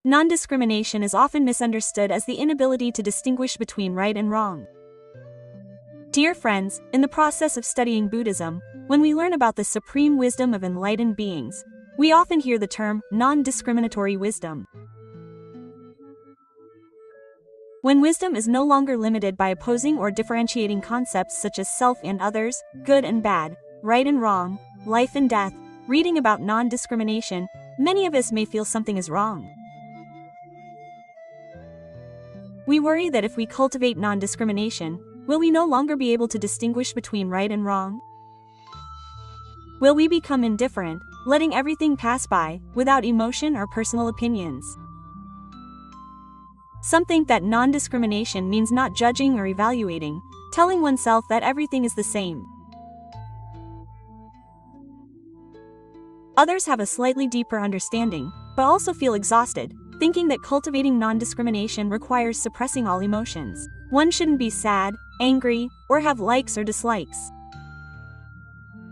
Non-discrimination is often misunderstood as the inability to distinguish between right and wrong. Dear friends, in the process of studying Buddhism, when we learn about the supreme wisdom of enlightened beings, we often hear the term non-discriminatory wisdom. When wisdom is no longer limited by opposing or differentiating concepts such as self and others, good and bad, right and wrong, life and death, reading about non-discrimination, many of us may feel something is wrong. We worry that if we cultivate non-discrimination, will we no longer be able to distinguish between right and wrong? Will we become indifferent, letting everything pass by, without emotion or personal opinions? Some think that non-discrimination means not judging or evaluating, telling oneself that everything is the same. Others have a slightly deeper understanding, but also feel exhausted, thinking that cultivating non-discrimination requires suppressing all emotions. One shouldn't be sad, angry, or have likes or dislikes.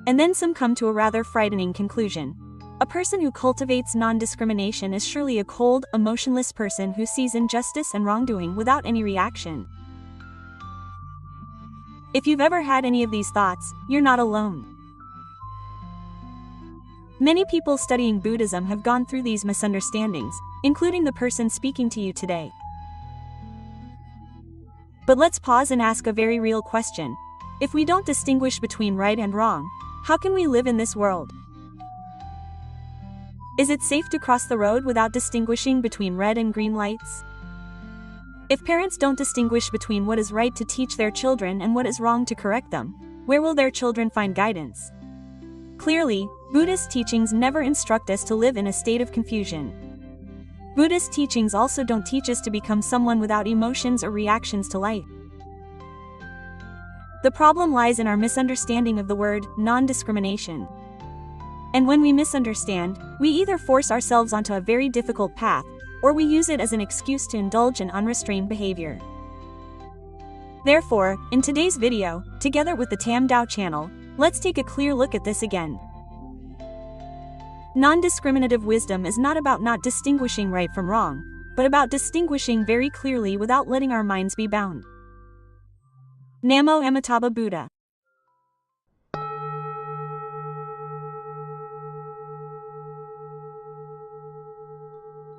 And then some come to a rather frightening conclusion. A person who cultivates non-discrimination is surely a cold, emotionless person who sees injustice and wrongdoing without any reaction. If you've ever had any of these thoughts, you're not alone. Many people studying Buddhism have gone through these misunderstandings, including the person speaking to you today. But let's pause and ask a very real question. If we don't distinguish between right and wrong, how can we live in this world? Is it safe to cross the road without distinguishing between red and green lights? If parents don't distinguish between what is right to teach their children and what is wrong to correct them, where will their children find guidance? Clearly, Buddhist teachings never instruct us to live in a state of confusion. Buddhist teachings also don't teach us to become someone without emotions or reactions to life. The problem lies in our misunderstanding of the word non-discrimination. And when we misunderstand, we either force ourselves onto a very difficult path, or we use it as an excuse to indulge in unrestrained behavior. Therefore, in today's video, together with the Tam Dao channel, let's take a clear look at this again. Non-discriminative wisdom is not about not distinguishing right from wrong, but about distinguishing very clearly without letting our minds be bound. Namo Amitabha Buddha.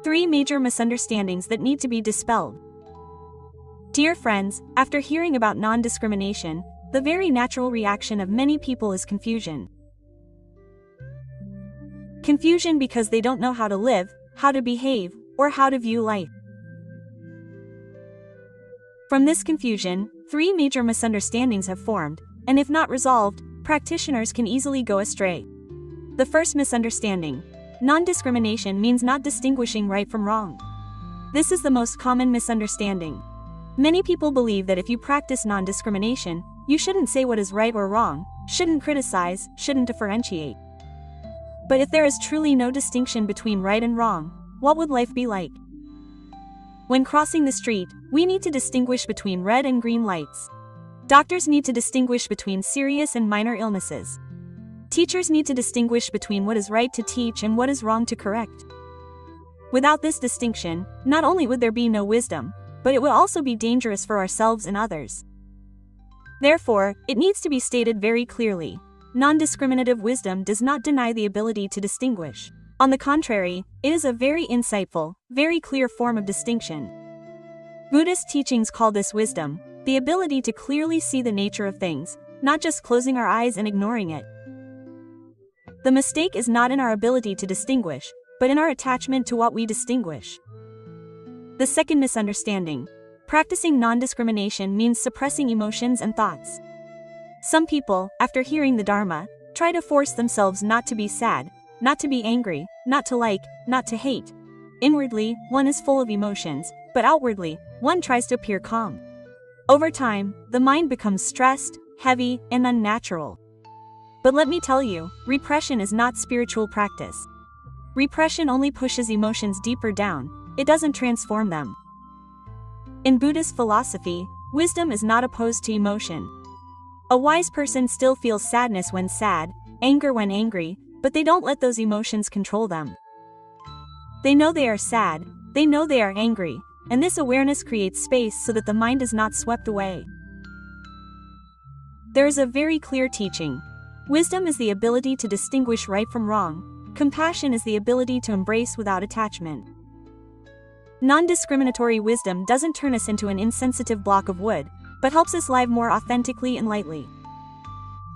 Three major misunderstandings that need to be dispelled. Dear friends, after hearing about non-discrimination, the very natural reaction of many people is confusion. Confusion because they don't know how to live, how to behave, or how to view life. From this confusion, three major misunderstandings have formed, and if not resolved, practitioners can easily go astray. The first misunderstanding: non-discrimination means not distinguishing right from wrong. This is the most common misunderstanding. Many people believe that if you practice non-discrimination, you shouldn't say what is right or wrong, shouldn't criticize, shouldn't differentiate. But if there is truly no distinction between right and wrong, what would life be like? When crossing the street, we need to distinguish between red and green lights. Doctors need to distinguish between serious and minor illnesses. Teachers need to distinguish between what is right to teach and what is wrong to correct. Without this distinction, not only would there be no wisdom, but it would also be dangerous for ourselves and others. Therefore, it needs to be stated very clearly. Non-discriminative wisdom does not deny the ability to distinguish. On the contrary, it is a very insightful, very clear form of distinction. Buddhist teachings call this wisdom, the ability to clearly see the nature of things, not just closing our eyes and ignoring it. The mistake is not in our ability to distinguish, but in our attachment to what we distinguish. The second misunderstanding: practicing non-discrimination means suppressing emotions and thoughts. Some people, after hearing the Dharma, try to force themselves not to be sad, not to be angry, not to like, not to hate. Inwardly, one is full of emotions, but outwardly, one tries to appear calm. Over time, the mind becomes stressed, heavy, and unnatural. But let me tell you, repression is not spiritual practice. Repression only pushes emotions deeper down, it doesn't transform them. In Buddhist philosophy, wisdom is not opposed to emotion. A wise person still feels sadness when sad, anger when angry, but they don't let those emotions control them. They know they are sad, They know they are angry, and this awareness creates space so that the mind is not swept away. There is a very clear teaching. Wisdom is the ability to distinguish right from wrong. Compassion is the ability to embrace without attachment. Non-discriminatory wisdom doesn't turn us into an insensitive block of wood, but helps us live more authentically and lightly.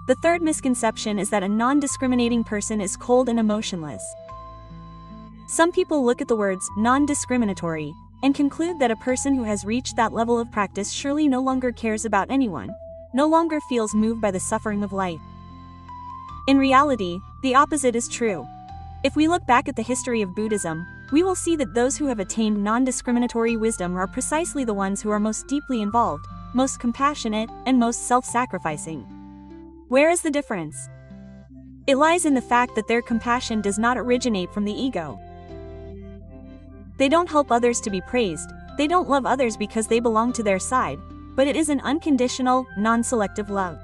The third misconception is that a non-discriminating person is cold and emotionless. Some people look at the words non-discriminatory and conclude that a person who has reached that level of practice surely no longer cares about anyone, no longer feels moved by the suffering of life. In reality, the opposite is true. If we look back at the history of Buddhism, we will see that those who have attained non-discriminatory wisdom are precisely the ones who are most deeply involved, most compassionate, and most self-sacrificing. Where is the difference? It lies in the fact that their compassion does not originate from the ego. They don't help others to be praised, they don't love others because they belong to their side, but it is an unconditional, non-selective love.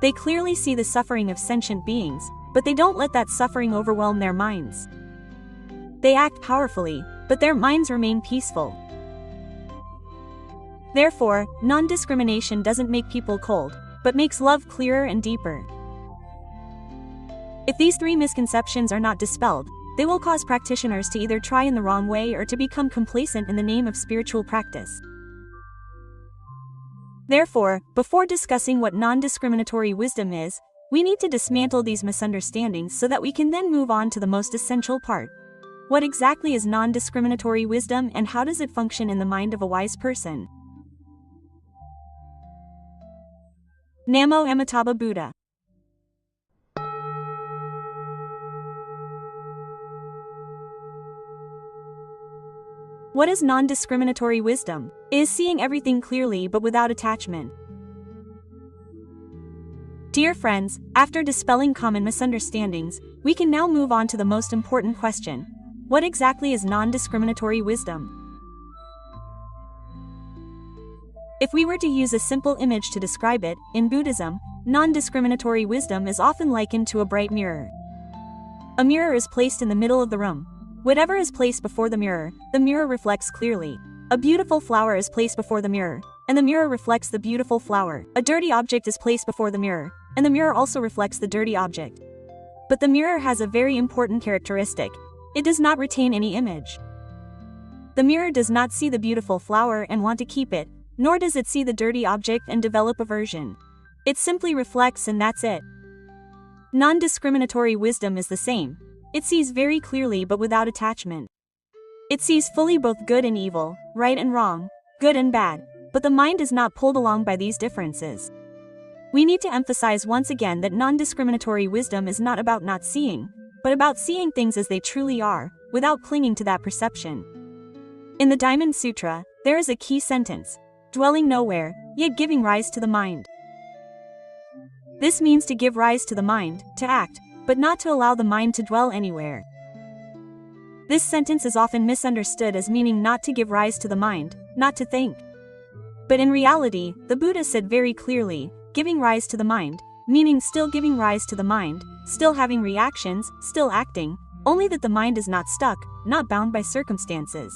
They clearly see the suffering of sentient beings, but they don't let that suffering overwhelm their minds. They act powerfully, but their minds remain peaceful. Therefore, non-discrimination doesn't make people cold, but makes love clearer and deeper. If these three misconceptions are not dispelled, they will cause practitioners to either try in the wrong way or to become complacent in the name of spiritual practice. Therefore, before discussing what non-discriminatory wisdom is, we need to dismantle these misunderstandings so that we can then move on to the most essential part. What exactly is non-discriminatory wisdom and how does it function in the mind of a wise person? Namo Amitabha Buddha. What is non-discriminatory wisdom? It is seeing everything clearly but without attachment. Dear friends, after dispelling common misunderstandings, we can now move on to the most important question. What exactly is non-discriminatory wisdom? If we were to use a simple image to describe it, in Buddhism, non-discriminatory wisdom is often likened to a bright mirror. A mirror is placed in the middle of the room. Whatever is placed before the mirror reflects clearly. A beautiful flower is placed before the mirror, and the mirror reflects the beautiful flower. A dirty object is placed before the mirror, and the mirror also reflects the dirty object. But the mirror has a very important characteristic. It does not retain any image. The mirror does not see the beautiful flower and want to keep it, nor does it see the dirty object and develop aversion. It simply reflects and that's it. Non-discriminatory wisdom is the same. It sees very clearly but without attachment. It sees fully both good and evil, right and wrong, good and bad, but the mind is not pulled along by these differences. We need to emphasize once again that non-discriminatory wisdom is not about not seeing, but about seeing things as they truly are, without clinging to that perception. In the Diamond Sutra, there is a key sentence, dwelling nowhere, yet giving rise to the mind. This means to give rise to the mind, to act, but not to allow the mind to dwell anywhere. This sentence is often misunderstood as meaning not to give rise to the mind, not to think. But in reality, the Buddha said very clearly, giving rise to the mind, meaning still giving rise to the mind, still having reactions, still acting, only that the mind is not stuck, not bound by circumstances.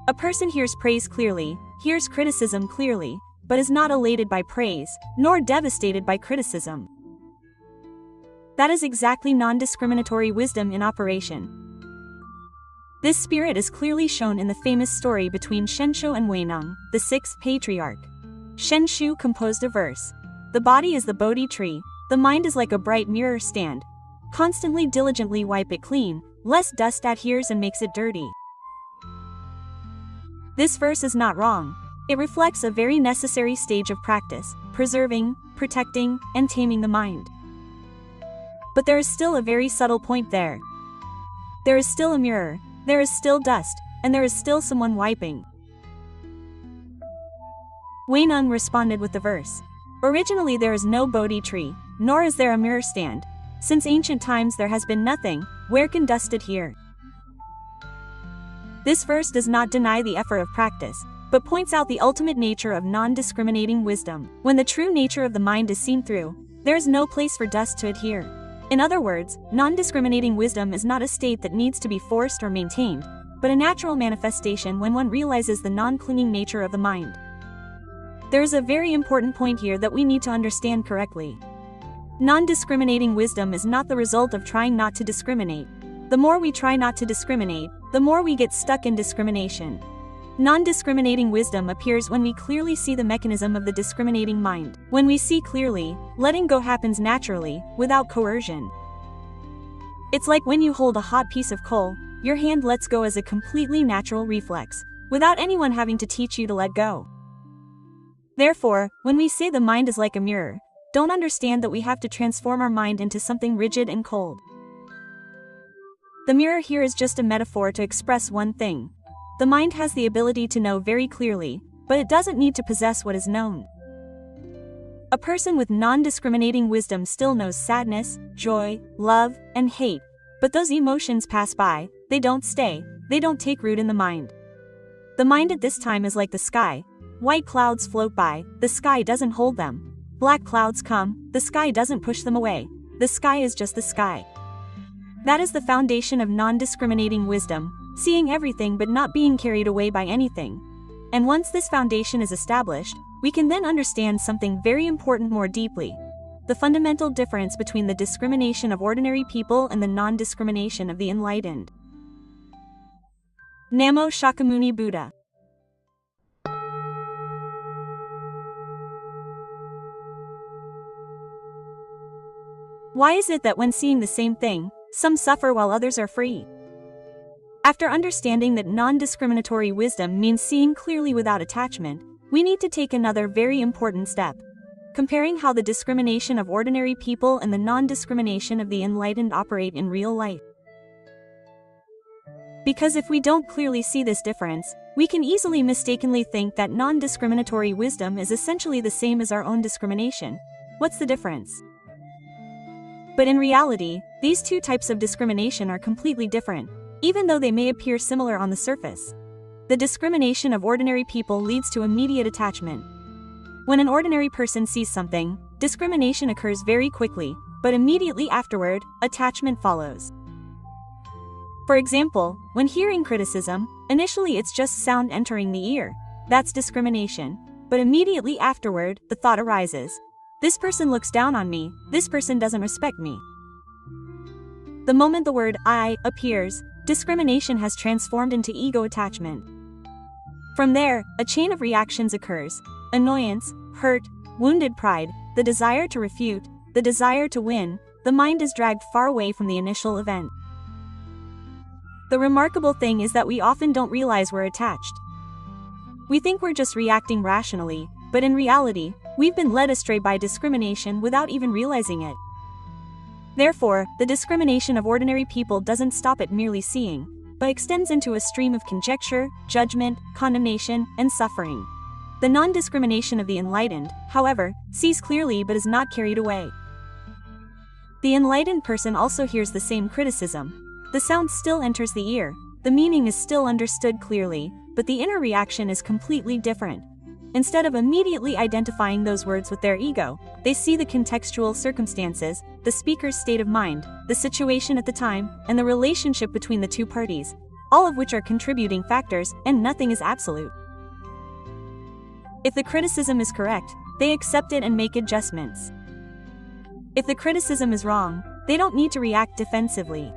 A person hears praise clearly, hears criticism clearly, but is not elated by praise, nor devastated by criticism. That is exactly non-discriminatory wisdom in operation. This spirit is clearly shown in the famous story between Shenshu and Huineng, the sixth patriarch. Shenshu composed a verse. The body is the Bodhi tree, the mind is like a bright mirror stand. Constantly diligently wipe it clean, lest dust adheres and makes it dirty. This verse is not wrong. It reflects a very necessary stage of practice, preserving, protecting, and taming the mind. But there is still a very subtle point there. There is still a mirror, there is still dust, and there is still someone wiping. Huineng responded with the verse. Originally there is no Bodhi tree, nor is there a mirror stand. Since ancient times there has been nothing, where can dust adhere? This verse does not deny the effort of practice, but points out the ultimate nature of non-discriminating wisdom. When the true nature of the mind is seen through, there is no place for dust to adhere. In other words, non-discriminating wisdom is not a state that needs to be forced or maintained, but a natural manifestation when one realizes the non-clinging nature of the mind. There is a very important point here that we need to understand correctly. Non-discriminating wisdom is not the result of trying not to discriminate. The more we try not to discriminate, the more we get stuck in discrimination. Non-discriminating wisdom appears when we clearly see the mechanism of the discriminating mind. When we see clearly, letting go happens naturally, without coercion. It's like when you hold a hot piece of coal, your hand lets go as a completely natural reflex, without anyone having to teach you to let go. Therefore, when we say the mind is like a mirror, don't understand that we have to transform our mind into something rigid and cold. The mirror here is just a metaphor to express one thing. The mind has the ability to know very clearly, but it doesn't need to possess what is known. A person with non-discriminating wisdom still knows sadness, joy, love, and hate, but those emotions pass by, they don't stay, they don't take root in the mind. The mind at this time is like the sky. White clouds float by, the sky doesn't hold them. Black clouds come, the sky doesn't push them away. The sky is just the sky. That is the foundation of non-discriminating wisdom, seeing everything but not being carried away by anything. And once this foundation is established, we can then understand something very important more deeply. The fundamental difference between the discrimination of ordinary people and the non-discrimination of the enlightened. Namo Shakyamuni Buddha. Why is it that when seeing the same thing, some suffer while others are free? After understanding that non-discriminatory wisdom means seeing clearly without attachment, we need to take another very important step. Comparing how the discrimination of ordinary people and the non-discrimination of the enlightened operate in real life. Because if we don't clearly see this difference, we can easily mistakenly think that non-discriminatory wisdom is essentially the same as our own discrimination. What's the difference? But in reality, these two types of discrimination are completely different, even though they may appear similar on the surface. The discrimination of ordinary people leads to immediate attachment. When an ordinary person sees something, discrimination occurs very quickly, but immediately afterward, attachment follows. For example, when hearing criticism, initially it's just sound entering the ear. That's discrimination. But immediately afterward, the thought arises. This person looks down on me, this person doesn't respect me. The moment the word I appears, discrimination has transformed into ego attachment. From there, a chain of reactions occurs: annoyance, hurt, wounded pride, the desire to refute, the desire to win. The mind is dragged far away from the initial event. The remarkable thing is that we often don't realize we're attached. We think we're just reacting rationally, but in reality, we've been led astray by discrimination without even realizing it. Therefore, the discrimination of ordinary people doesn't stop at merely seeing, but extends into a stream of conjecture, judgment, condemnation, and suffering. The non-discrimination of the enlightened, however, sees clearly but is not carried away. The enlightened person also hears the same criticism. The sound still enters the ear, the meaning is still understood clearly, but the inner reaction is completely different. Instead of immediately identifying those words with their ego, they see the contextual circumstances, the speaker's state of mind, the situation at the time, and the relationship between the two parties, all of which are contributing factors, and nothing is absolute. If the criticism is correct, they accept it and make adjustments. If the criticism is wrong, they don't need to react defensively.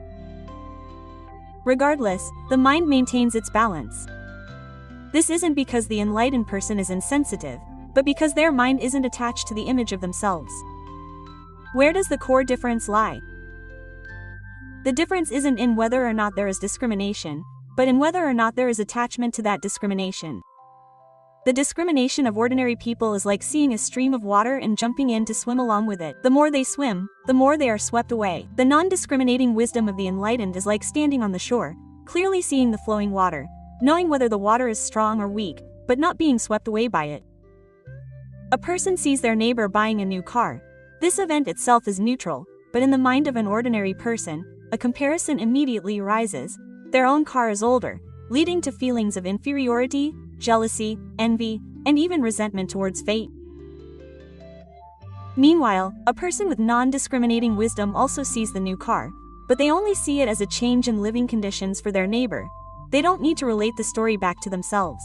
Regardless, the mind maintains its balance. This isn't because the enlightened person is insensitive, but because their mind isn't attached to the image of themselves. Where does the core difference lie? The difference isn't in whether or not there is discrimination, but in whether or not there is attachment to that discrimination. The discrimination of ordinary people is like seeing a stream of water and jumping in to swim along with it. The more they swim, the more they are swept away. The non-discriminating wisdom of the enlightened is like standing on the shore, clearly seeing the flowing water, knowing whether the water is strong or weak, but not being swept away by it. A person sees their neighbor buying a new car. This event itself is neutral, but in the mind of an ordinary person, a comparison immediately arises. Their own car is older, leading to feelings of inferiority, jealousy, envy, and even resentment towards fate. Meanwhile, a person with non-discriminating wisdom also sees the new car, but they only see it as a change in living conditions for their neighbor. They don't need to relate the story back to themselves.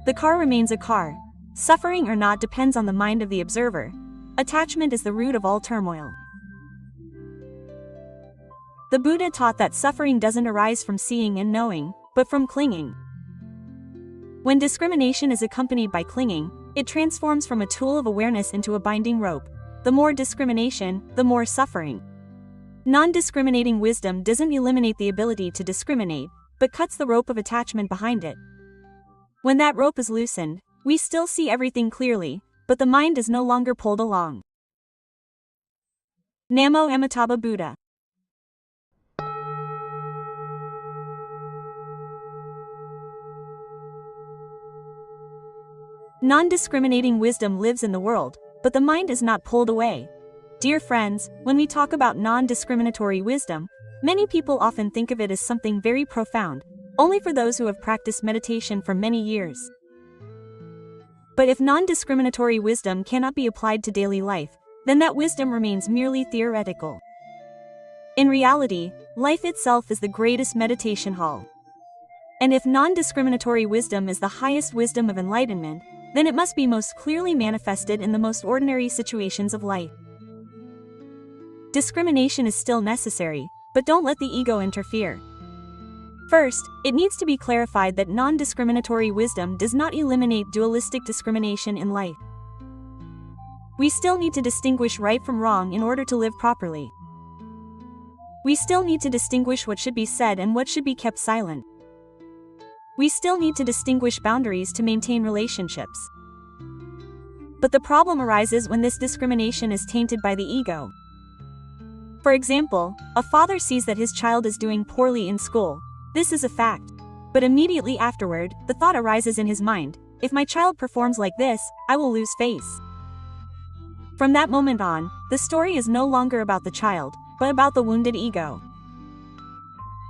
The car remains a car. Suffering or not depends on the mind of the observer. Attachment is the root of all turmoil. The Buddha taught that suffering doesn't arise from seeing and knowing, but from clinging. When discrimination is accompanied by clinging, it transforms from a tool of awareness into a binding rope. The more discrimination, the more suffering. Non-discriminating wisdom doesn't eliminate the ability to discriminate, but cuts the rope of attachment behind it. When that rope is loosened, we still see everything clearly, but the mind is no longer pulled along. Namo Amitabha Buddha. Non-discriminating wisdom lives in the world, but the mind is not pulled away. Dear friends, when we talk about non-discriminatory wisdom, many people often think of it as something very profound, only for those who have practiced meditation for many years. But if non-discriminatory wisdom cannot be applied to daily life, then that wisdom remains merely theoretical. In reality, life itself is the greatest meditation hall. And if non-discriminatory wisdom is the highest wisdom of enlightenment, then it must be most clearly manifested in the most ordinary situations of life. Discrimination is still necessary, but don't let the ego interfere. First, it needs to be clarified that non-discriminatory wisdom does not eliminate dualistic discrimination in life. We still need to distinguish right from wrong in order to live properly. We still need to distinguish what should be said and what should be kept silent. We still need to distinguish boundaries to maintain relationships. But the problem arises when this discrimination is tainted by the ego. For example, a father sees that his child is doing poorly in school. This is a fact. But immediately afterward, the thought arises in his mind, if my child performs like this, I will lose face. From that moment on, the story is no longer about the child, but about the wounded ego.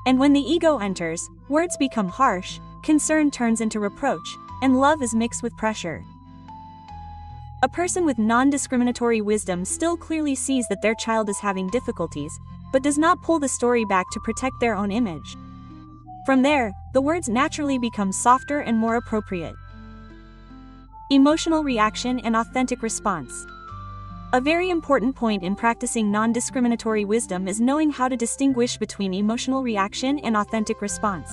And when the ego enters, words become harsh, concern turns into reproach, and love is mixed with pressure. A person with non-discriminatory wisdom still clearly sees that their child is having difficulties, but does not pull the story back to protect their own image. From there, the words naturally become softer and more appropriate. Emotional reaction and authentic response. A very important point in practicing non-discriminatory wisdom is knowing how to distinguish between emotional reaction and authentic response.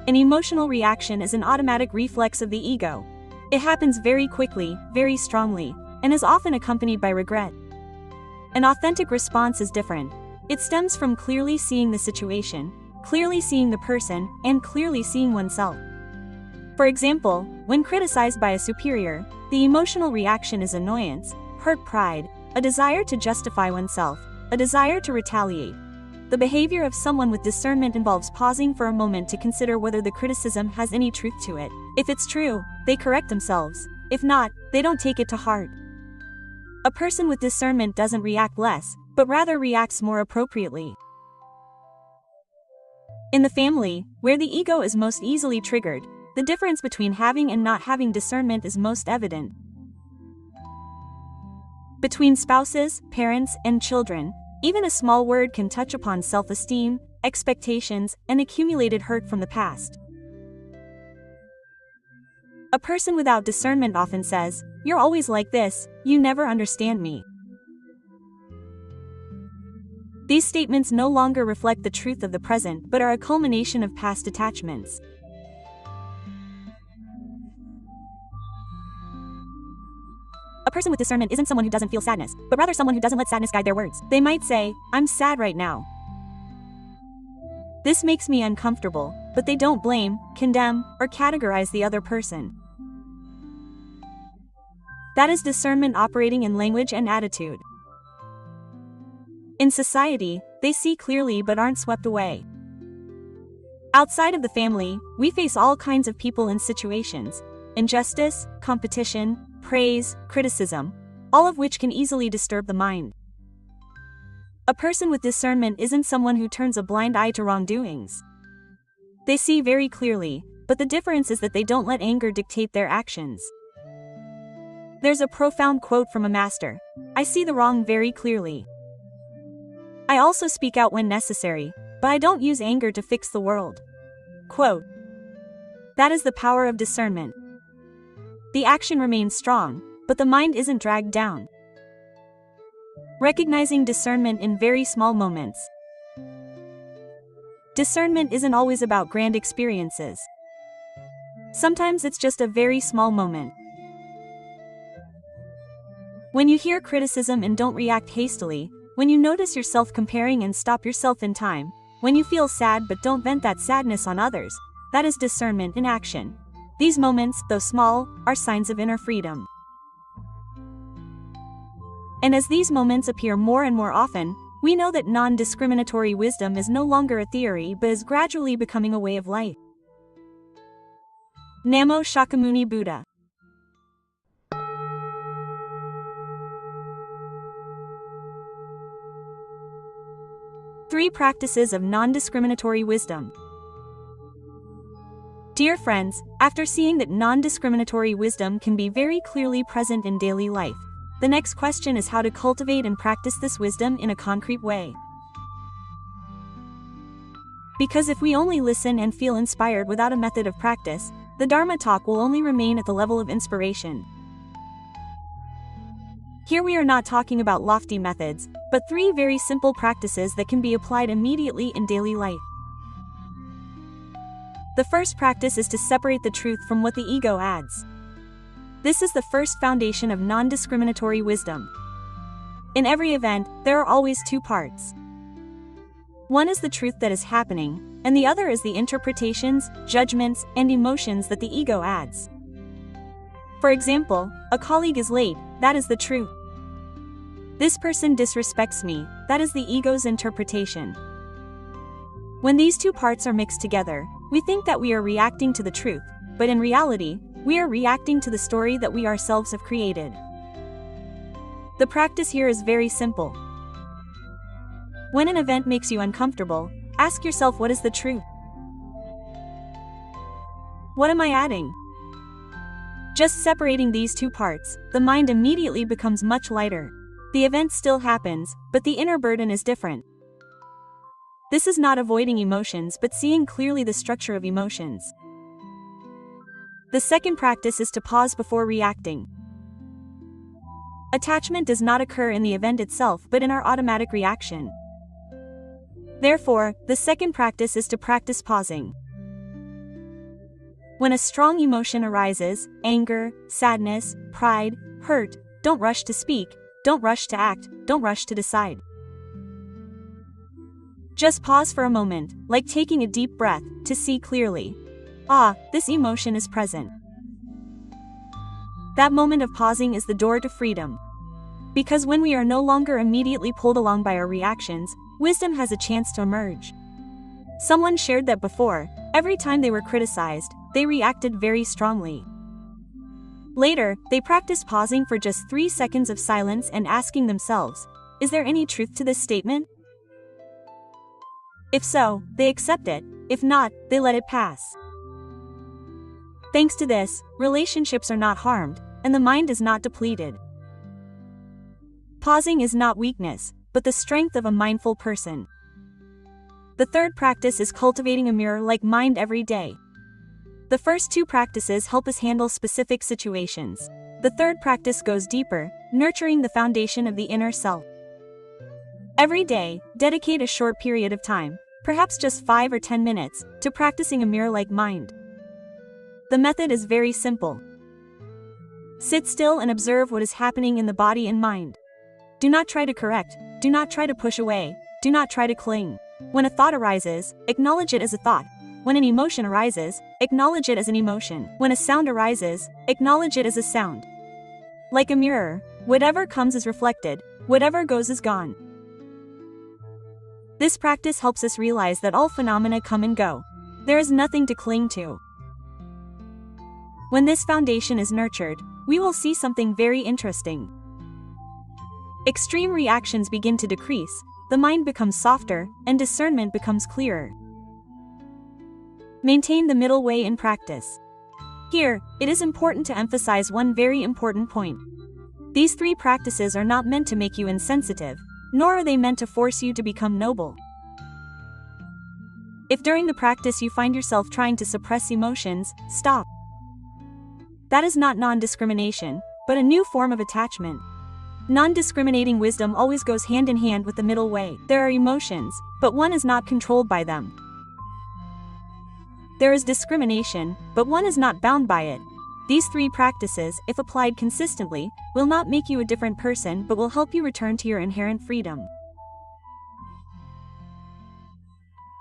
An emotional reaction is an automatic reflex of the ego. It happens very quickly, very strongly, and is often accompanied by regret. An authentic response is different. It stems from clearly seeing the situation, clearly seeing the person, and clearly seeing oneself. For example, when criticized by a superior, the emotional reaction is annoyance, hurt pride, a desire to justify oneself, a desire to retaliate. The behavior of someone with discernment involves pausing for a moment to consider whether the criticism has any truth to it. If it's true, they correct themselves. If not, they don't take it to heart. A person with discernment doesn't react less, but rather reacts more appropriately. In the family, where the ego is most easily triggered, the difference between having and not having discernment is most evident. Between spouses, parents, and children, even a small word can touch upon self-esteem, expectations, and accumulated hurt from the past. A person without discernment often says, "You're always like this, you never understand me." These statements no longer reflect the truth of the present but are a culmination of past attachments. A person with discernment isn't someone who doesn't feel sadness, but rather someone who doesn't let sadness guide their words. They might say, "I'm sad right now. This makes me uncomfortable," but they don't blame, condemn, or categorize the other person. That is discernment operating in language and attitude. In society, they see clearly but aren't swept away. Outside of the family, we face all kinds of people and situations: injustice, competition, praise, criticism, all of which can easily disturb the mind. A person with discernment isn't someone who turns a blind eye to wrongdoings. They see very clearly, but the difference is that they don't let anger dictate their actions. There's a profound quote from a master: "I see the wrong very clearly. I also speak out when necessary, but I don't use anger to fix the world." Quote. That is the power of discernment. The action remains strong, but the mind isn't dragged down. Recognizing discernment in very small moments. Discernment isn't always about grand experiences. Sometimes it's just a very small moment. When you hear criticism and don't react hastily, when you notice yourself comparing and stop yourself in time, when you feel sad but don't vent that sadness on others, that is discernment in action. These moments, though small, are signs of inner freedom. And as these moments appear more and more often, we know that non-discriminatory wisdom is no longer a theory but is gradually becoming a way of life. Namo Shakyamuni Buddha. Three practices of non-discriminatory wisdom. Dear friends, after seeing that non-discriminatory wisdom can be very clearly present in daily life, the next question is how to cultivate and practice this wisdom in a concrete way. Because if we only listen and feel inspired without a method of practice, the Dharma talk will only remain at the level of inspiration. Here we are not talking about lofty methods, but three very simple practices that can be applied immediately in daily life. The first practice is to separate the truth from what the ego adds. This is the first foundation of non-discriminatory wisdom. In every event, there are always two parts. One is the truth that is happening, and the other is the interpretations, judgments, and emotions that the ego adds. For example, a colleague is late, that is the truth. This person disrespects me, that is the ego's interpretation. When these two parts are mixed together, we think that we are reacting to the truth, but in reality, we are reacting to the story that we ourselves have created. The practice here is very simple. When an event makes you uncomfortable, ask yourself, what is the truth? What am I adding? Just separating these two parts, the mind immediately becomes much lighter. The event still happens, but the inner burden is different. This is not avoiding emotions but seeing clearly the structure of emotions. The second practice is to pause before reacting. Attachment does not occur in the event itself but in our automatic reaction. Therefore, the second practice is to practice pausing. When a strong emotion arises, anger, sadness, pride, hurt, don't rush to speak, don't rush to act, don't rush to decide. Just pause for a moment, like taking a deep breath, to see clearly. Ah, this emotion is present. That moment of pausing is the door to freedom. Because when we are no longer immediately pulled along by our reactions, wisdom has a chance to emerge. Someone shared that before, every time they were criticized, they reacted very strongly. Later, they practiced pausing for just 3 seconds of silence and asking themselves, is there any truth to this statement? If so, they accept it, if not, they let it pass. Thanks to this, relationships are not harmed, and the mind is not depleted. Pausing is not weakness, but the strength of a mindful person. The third practice is cultivating a mirror-like mind every day. The first two practices help us handle specific situations. The third practice goes deeper, nurturing the foundation of the inner self. Every day, dedicate a short period of time, perhaps just 5 or 10 minutes, to practicing a mirror-like mind. The method is very simple. Sit still and observe what is happening in the body and mind. Do not try to correct, do not try to push away, do not try to cling. When a thought arises, acknowledge it as a thought. When an emotion arises, acknowledge it as an emotion. When a sound arises, acknowledge it as a sound. Like a mirror, whatever comes is reflected, whatever goes is gone. This practice helps us realize that all phenomena come and go. There is nothing to cling to. When this foundation is nurtured, we will see something very interesting. Extreme reactions begin to decrease, the mind becomes softer, and discernment becomes clearer. Maintain the middle way in practice. Here, it is important to emphasize one very important point. These 3 practices are not meant to make you insensitive, nor are they meant to force you to become noble. If during the practice you find yourself trying to suppress emotions, stop. That is not non-discrimination, but a new form of attachment. Non-discriminating wisdom always goes hand in hand with the middle way. There are emotions, but one is not controlled by them. There is discrimination, but one is not bound by it. These 3 practices, if applied consistently, will not make you a different person but will help you return to your inherent freedom.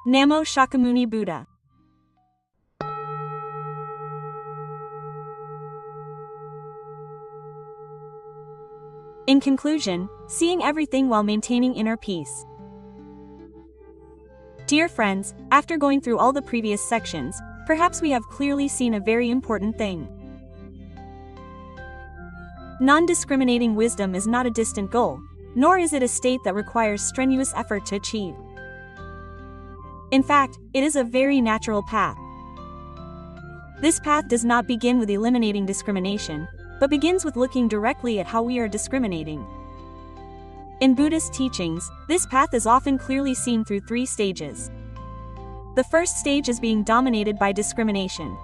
Namo Shakyamuni Buddha. In conclusion, seeing everything while maintaining inner peace. Dear friends, after going through all the previous sections, perhaps we have clearly seen a very important thing. Non-discriminating wisdom is not a distant goal, nor is it a state that requires strenuous effort to achieve. In fact, it is a very natural path. This path does not begin with eliminating discrimination, but begins with looking directly at how we are discriminating. In Buddhist teachings, this path is often clearly seen through 3 stages. The first stage is being dominated by discrimination.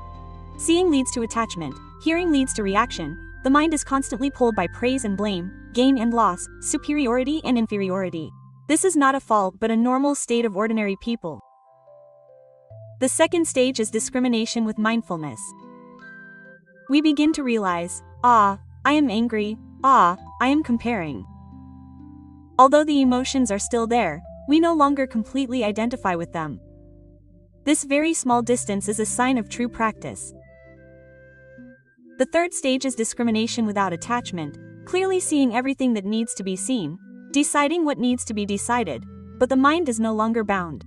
Seeing leads to attachment, hearing leads to reaction, the mind is constantly pulled by praise and blame, gain and loss, superiority and inferiority. This is not a fault but a normal state of ordinary people. The second stage is discrimination with mindfulness. We begin to realize, I am angry, I am comparing. Although the emotions are still there, we no longer completely identify with them. This very small distance is a sign of true practice. The third stage is discrimination without attachment, clearly seeing everything that needs to be seen, deciding what needs to be decided, but the mind is no longer bound.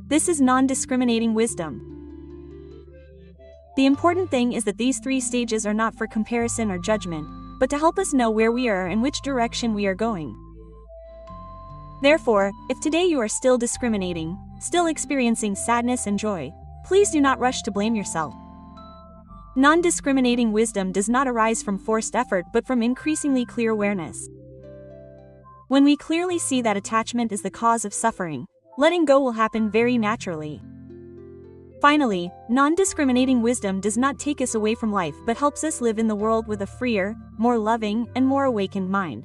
This is non-discriminating wisdom. The important thing is that these 3 stages are not for comparison or judgment, but to help us know where we are and which direction we are going. Therefore, if today you are still discriminating, still experiencing sadness and joy, please do not rush to blame yourself. Non-discriminating wisdom does not arise from forced effort but from increasingly clear awareness. When we clearly see that attachment is the cause of suffering, letting go will happen very naturally. Finally, non-discriminating wisdom does not take us away from life but helps us live in the world with a freer, more loving, and more awakened mind.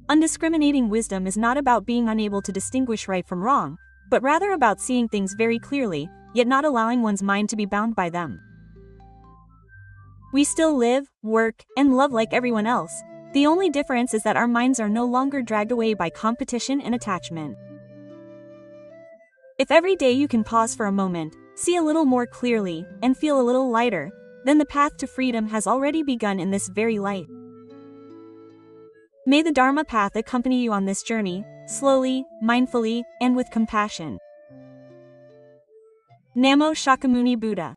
Undiscriminating wisdom is not about being unable to distinguish right from wrong, but rather about seeing things very clearly, yet not allowing one's mind to be bound by them. We still live, work, and love like everyone else. The only difference is that our minds are no longer dragged away by competition and attachment. If every day you can pause for a moment, see a little more clearly, and feel a little lighter, then the path to freedom has already begun in this very light. May the Dharma path accompany you on this journey, slowly, mindfully, and with compassion. Namo Shakyamuni Buddha.